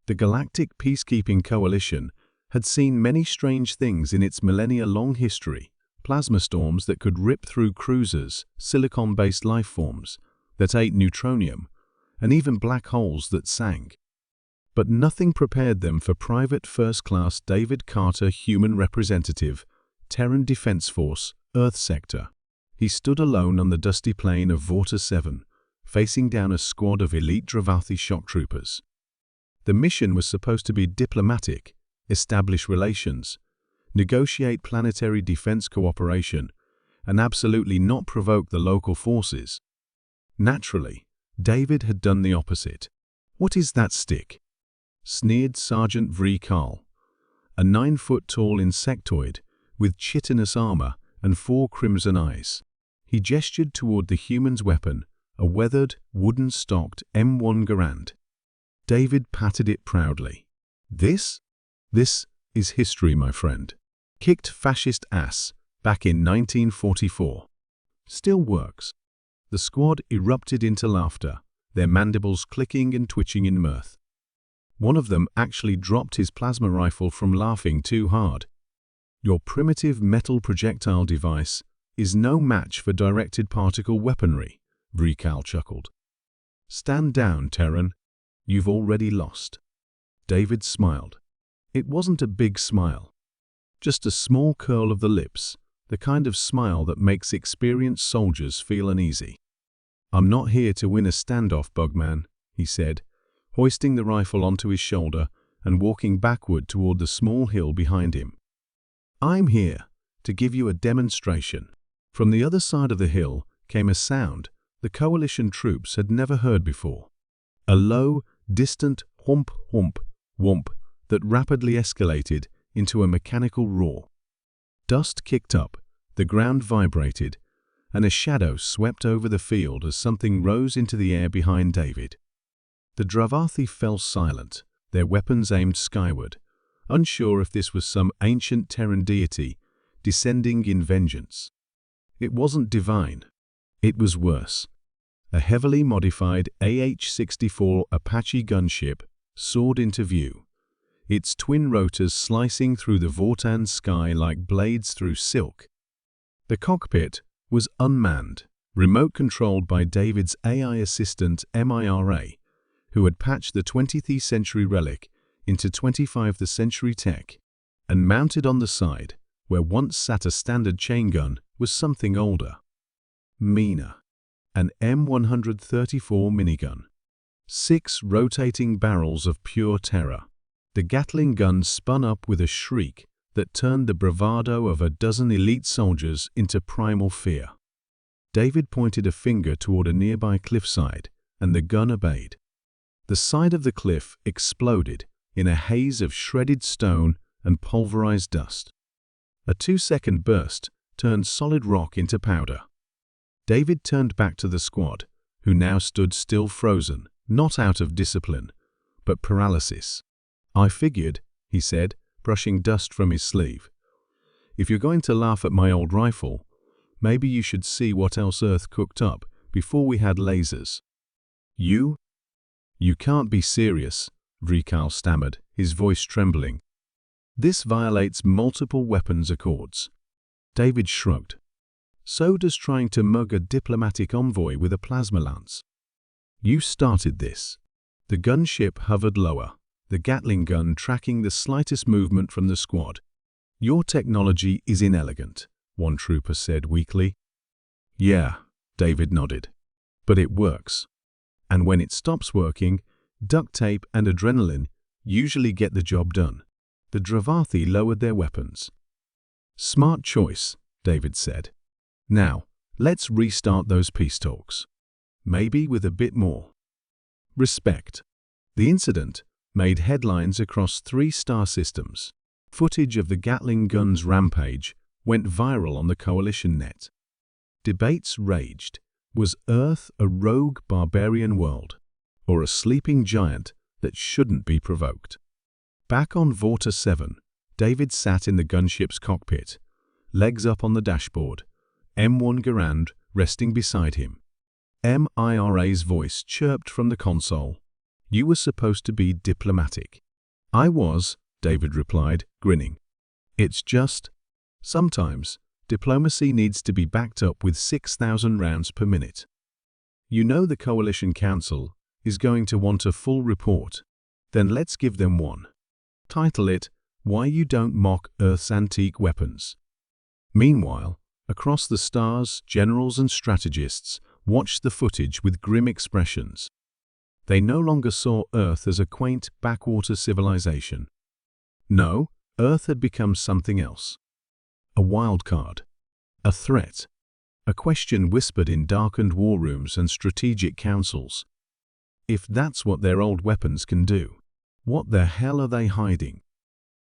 The Galactic Peacekeeping Coalition had seen many strange things in its millennia-long history: plasma storms that could rip through cruisers, silicon-based life forms that ate neutronium, and even black holes that sank. But nothing prepared them for Private First Class David Carter, human representative, Terran Defense Force, Earth Sector. He stood alone on the dusty plain of Vorta 7, facing down a squad of elite Dravathi shock troopers. The mission was supposed to be diplomatic, establish relations, negotiate planetary defense cooperation, and absolutely not provoke the local forces. Naturally, David had done the opposite. "What is that stick?" sneered Sergeant Vrikal, a 9-foot-tall insectoid with chitinous armor and 4 crimson eyes. He gestured toward the human's weapon, a weathered, wooden-stocked M1 Garand. David patted it proudly. This is history, my friend. Kicked fascist ass back in 1944. Still works." The squad erupted into laughter, their mandibles clicking and twitching in mirth. One of them actually dropped his plasma rifle from laughing too hard. "Your primitive metal projectile device is no match for directed particle weaponry," Vrikal chuckled. "Stand down, Terran. You've already lost." David smiled. It wasn't a big smile, just a small curl of the lips, the kind of smile that makes experienced soldiers feel uneasy. "I'm not here to win a standoff, Bugman," he said, hoisting the rifle onto his shoulder and walking backward toward the small hill behind him. "I'm here to give you a demonstration." From the other side of the hill came a sound the Coalition troops had never heard before. A low, distant whomp, whomp, whomp that rapidly escalated into a mechanical roar. Dust kicked up, the ground vibrated, and a shadow swept over the field as something rose into the air behind David. The Dravathi fell silent, their weapons aimed skyward, unsure if this was some ancient Terran deity descending in vengeance. It wasn't divine. It was worse. A heavily modified AH-64 Apache gunship soared into view, its twin rotors slicing through the Vortan sky like blades through silk. The cockpit was unmanned, remote-controlled by David's AI assistant MIRA, who had patched the 20th century relic into 25th century tech, and mounted on the side, where once sat a standard chain gun, was something older. Meaner. An M134 minigun. 6 rotating barrels of pure terror. The Gatling gun spun up with a shriek that turned the bravado of a dozen elite soldiers into primal fear. David pointed a finger toward a nearby cliffside, and the gun obeyed. The side of the cliff exploded in a haze of shredded stone and pulverized dust. A 2-second burst turned solid rock into powder. David turned back to the squad, who now stood still, frozen, not out of discipline, but paralysis. "I figured," he said, brushing dust from his sleeve. "If you're going to laugh at my old rifle, maybe you should see what else Earth cooked up before we had lasers." You can't be serious," Vrikal stammered, his voice trembling. "This violates multiple weapons accords." David shrugged. "So does trying to mug a diplomatic envoy with a plasma lance. You started this." The gunship hovered lower, the Gatling gun tracking the slightest movement from the squad. "Your technology is inelegant," one trooper said weakly. "Yeah," David nodded. "But it works. And when it stops working, duct tape and adrenaline usually get the job done." The Dravathi lowered their weapons. "Smart choice," David said. "Now, let's restart those peace talks. Maybe with a bit more respect." The incident made headlines across 3 star systems. Footage of the Gatling gun's rampage went viral on the Coalition net. Debates raged. Was Earth a rogue barbarian world, or a sleeping giant that shouldn't be provoked? Back on Vorta 7, David sat in the gunship's cockpit, legs up on the dashboard, M1 Garand resting beside him. MIRA's voice chirped from the console. You were supposed to be diplomatic. I was, David replied, grinning. It's just, sometimes, diplomacy needs to be backed up with 6,000 rounds per minute. You know the Coalition Council is going to want a full report. Then let's give them one. Title it, Why You Don't Mock Earth's Antique Weapons. Meanwhile, across the stars, generals and strategists watched the footage with grim expressions. They no longer saw Earth as a quaint backwater civilization. No, Earth had become something else. A wild card. A threat. A question whispered in darkened war rooms and strategic councils. If that's what their old weapons can do, what the hell are they hiding?